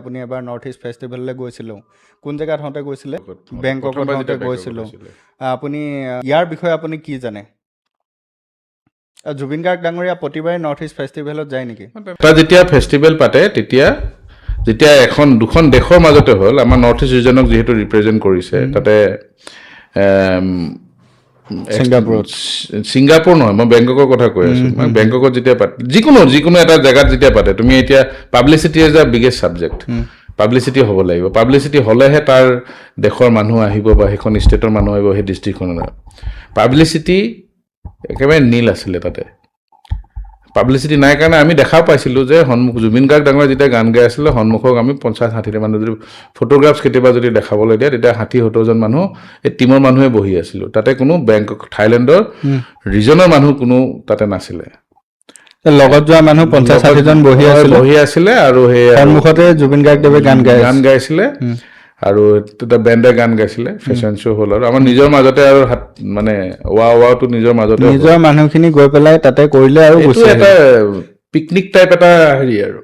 আপুনি এবাৰ north east ফেষ্টিভেললৈ গৈছিল কোন জেগাত হওঁতে গৈছিলে বেংককত হওঁতে গৈছিল আপুনি ইয়াৰ বিষয়ে আপুনি কি জানে জুবিন গাৰ্গ ডাঙৰীয়া প্ৰতিবাৰে নৰ্থ ইষ্ট ফেষ্টিভেলত যায় নেকি যেতিয়া ফেষ্টিভেল পাতে তেতিয়া যেতিয়া এখন দুখন দেশৰ মাজতে হ'ল আমাৰ নৰ্থ ইষ্ট ৰিজনক যিহেতু ৰিপ্ৰেজেণ্ট কৰিছে তাতে ছিংগাপুৰ নহয় মই বেংককৰ কথা কৈ আছোঁ মই বেংককত যেতিয়া পাতে যিকোনো এটা জেগাত যেতিয়া পাতে তুমি এতিয়া publicity is the biggest subject publicity হ'ব লাগিব পাব্লিচিটি হ'লেহে তাৰ দেশৰ মানুহ আহিব বা সেইখন ষ্টেটৰ মানুহ আহিব সেই ডিষ্ট্ৰিক্টখনৰ পাব্লিচিটি একেবাৰে নীল আছিলে তাতে পাব্লিচিটি নাই কাৰণে আমি দেখাও পাইছিলোঁ যে জুবিন গাৰ্গ ডাঙৰ যেতিয়া গান গাই আছিলে সন্মুখক আমি 50-60টা মানুহ যদি ফটোগ্ৰাফছ কেতিয়াবা যদি দেখাবলৈ দিয়ে তেতিয়া 60-70জন মানুহ এই টিমৰ মানুহে বহি আছিলোঁ তাতে কোনো বেংকক থাইলেণ্ডৰ ৰিজনৰ মানুহ কোনো তাতে নাছিলে লগত যোৱা মানুহ 50-60জন বহি আছিলে আৰু সেই সন্মুখতে জুবিন গাৰ্গদেৱে গান গাইছিলে আৰু এটা বেণ্ডে গান গাইছিলে ফেশ্বন শ্ব' হ'ল আৰু আমাৰ নিজৰ মাজতে আৰু মানে ৱাটো নিজৰ মাজতে নিজৰ মানুহখিনি গৈ পেলাই তাতে কৰিলে আৰু এটা পিকনিক টাইপ এটা হেৰি আৰু